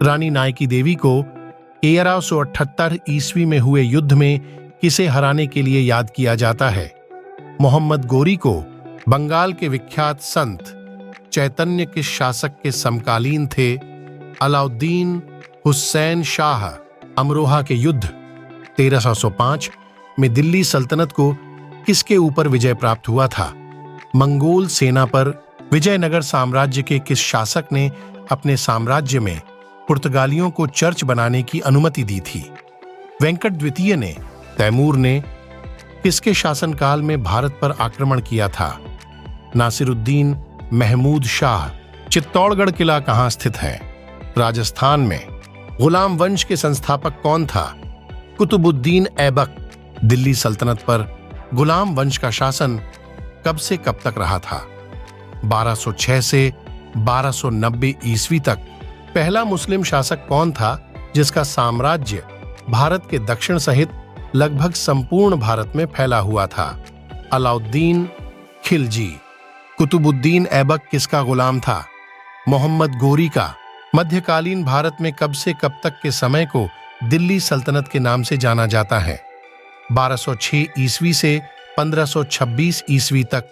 रानी Nike देवी को 1378 ईस्वी में हुए युद्ध में किसे हराने के लिए याद किया जाता है? मोहम्मद गोरी को बंगाल के विख्यात संत चैतन्य किस शासक के समकालीन थे? अलाउद्दीन हुसैन शाह अमरोहा के युद्ध 1305 में दिल्ली सल्तनत को किसके ऊपर विजय प्राप्त हुआ था? मंगोल सेना पर विजयनगर साम्राज्य के किस शासक ने अपने साम्राज्य में पुर्तगालियों को चर्च बनाने की अनुमति दी थी? वेंकट द्वितीय ने तैमूर ने किसके शासनकाल में भारत पर आक्रमण किया था? नासिरुद्दीन महमूद शाह। चित्तौड़गढ़ किला कहाँ स्थित है? राजस्थान में। गुलाम वंश के संस्थापक कौन था? कुतुबुद्दीन ऐबक। दिल्ली सल्तनत पर गुलाम वंश का शासन कब से कब तक रहा था? 1206 से 1290 ईस्वी तक। पहला मुस्लिम शासक कौन था जिसका साम्राज्य भारत के दक्षिण सहित लगभग संपूर्ण भारत में फैला हुआ था? अलाउद्दीन खिलजी। कुतुबुद्दीन ऐबक किसका गुलाम था? मोहम्मद गोरी का। मध्यकालीन भारत में कब से कब तक के समय को दिल्ली सल्तनत के नाम से जाना जाता है? 1206 ईस्वी से 1526 ईस्वी तक।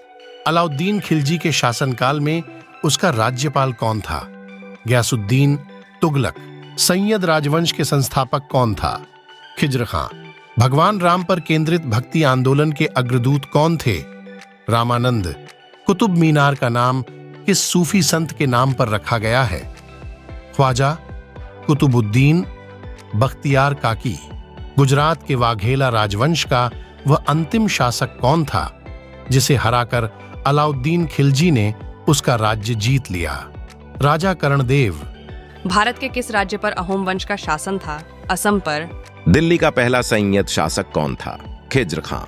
अलाउद्दीन खिलजी के शासनकाल में उसका राज्यपाल कौन था? गयासुद्दीन तुगलक। सैयद राजवंश के संस्थापक कौन था? खिज्र खां। भगवान राम पर केंद्रित भक्ति आंदोलन के अग्रदूत कौन थे? रामानंद। कुतुब मीनार का नाम किस सूफी संत के नाम पर रखा गया है? ख्वाजा कुतुबुद्दीन बख्तियार काकी। गुजरात के वाघेला राजवंश का वह अंतिम शासक कौन था जिसे हराकर अलाउद्दीन खिलजी ने उसका राज्य जीत लिया? राजा कर्णदेव। भारत के किस राज्य पर अहोम वंश का शासन था? असम पर। दिल्ली का पहला सैयद शासक कौन था? खिज्र खां।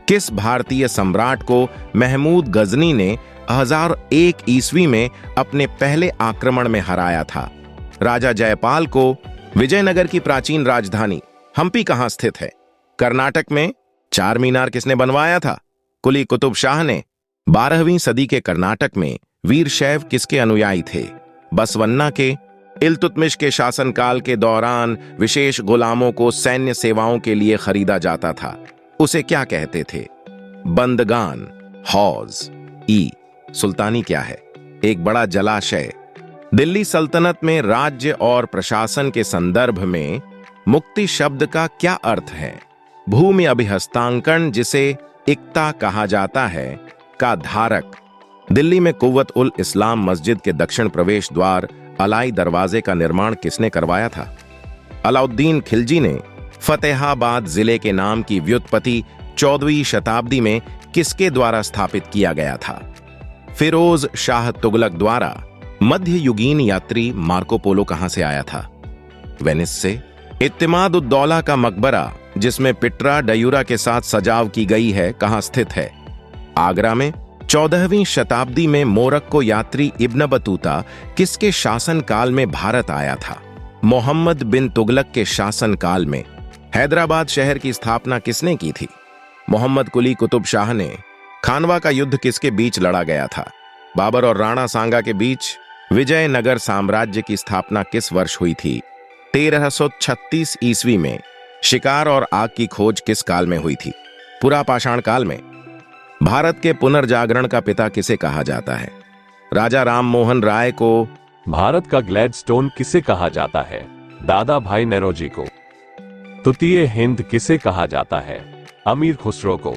किस भारतीय सम्राट को महमूद गजनी ने 1001 ईस्वी में अपने पहले आक्रमण में हराया था? राजा जयपाल को विजयनगर की प्राचीन राजधानी हम्पी कहां स्थित है? कर्नाटक में। चार मीनार किसने बनवाया था? कुली कुतुब शाह ने। 12वीं सदी के कर्नाटक में वीरशैव किसके अनुयायी थे? बसवन्ना के। इल्तुतमिश के शासनकाल के दौरान विशेष गुलामों को सैन्य सेवाओं के लिए खरीदा जाता था, उसे क्या कहते थे? बंदगान। हौज। ई। सुल्तानी क्या है? एक बड़ा जलाशय। दिल्ली सल्तनत में राज्य और प्रशासन के संदर्भ में मुक्ति शब्द का क्या अर्थ है? भूमि अभिहस्तांकन, जिसे इक्ता कहा जाता है, का धारक। दिल्ली में कुव्वत उल इस्लाम मस्जिद के दक्षिण प्रवेश द्वार अलाई दरवाजे का निर्माण किसने करवाया था? अलाउद्दीन खिलजी ने। फतेहाबाद जिले के नाम की व्युत्पत्ति 14वीं शताब्दी में किसके द्वारा स्थापित किया गया था? फिरोज शाह तुगलक द्वारा। मध्ययुगीन यात्री मार्को पोलो कहां से आया था? वेनिस से। इत्तेमाद-उद-दौला का मकबरा, जिसमें पिट्रा डयूरा के साथ सजाव की गई है, कहां स्थित है? आगरा में। 14वीं शताब्दी में मोरक्को यात्री इब्न बतूता किसके शासनकाल में भारत आया था? मोहम्मद बिन तुगलक के शासनकाल में। हैदराबाद शहर की स्थापना किसने की थी? मोहम्मद कुली कुतुब शाह ने। खानवा का युद्ध किसके बीच लड़ा गया था? बाबर और राणा सांगा के बीच। विजयनगर साम्राज्य की स्थापना किस वर्ष हुई थी? 1336 ईस्वी में। शिकार और आग की खोज किस काल में हुई थी? पुरापाषाण काल में। भारत के पुनर्जागरण का पिता किसे कहा जाता है? राजा राम मोहन राय को। भारत का ग्लैडस्टोन किसे कहा जाता है? दादा भाई नेरोजी को। तृतीय हिंद किसे कहा जाता है? अमीर खुसरो को।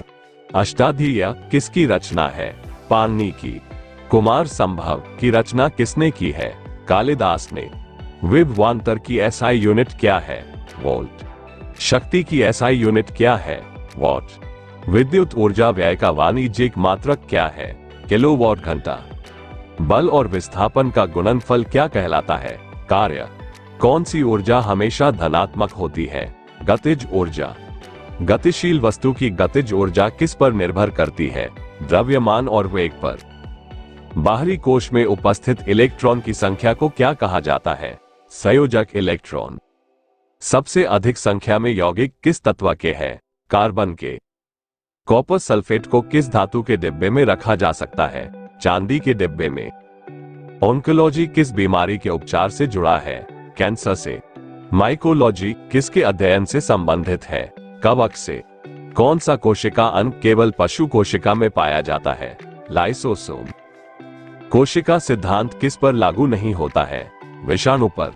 अष्टाध्यायी किसकी रचना है? पाणिनि की। कुमार संभव की रचना किसने की है? कालिदास ने। विभवांतर की एसआई यूनिट क्या है? वोल्ट। शक्ति की एसआई यूनिट क्या है? वॉट। विद्युत ऊर्जा व्यय का वाणिज्यिक मात्रक क्या है? किलोवाट घंटा। बल और विस्थापन का गुणनफल क्या कहलाता है? कार्य। कौन सी ऊर्जा हमेशा धनात्मक होती है? गतिज ऊर्जा। गतिशील वस्तु की गतिज ऊर्जा किस पर निर्भर करती है? द्रव्यमान और वेग पर। बाहरी कोश में उपस्थित इलेक्ट्रॉन की संख्या को क्या कहा जाता है? संयोजक इलेक्ट्रॉन। सबसे अधिक संख्या में यौगिक किस तत्व के हैं? कार्बन के। कॉपर सल्फेट को किस धातु के डिब्बे में रखा जा सकता है? चांदी के डिब्बे में। ऑन्कोलॉजी किस बीमारी के उपचार से जुड़ा है? कैंसर से। माइकोलॉजी किसके अध्ययन से संबंधित है? कवक से। कौन सा कोशिका अंग केवल पशु कोशिका में पाया जाता है? लाइसोसोम। कोशिका सिद्धांत किस पर लागू नहीं होता है? विषाणु पर।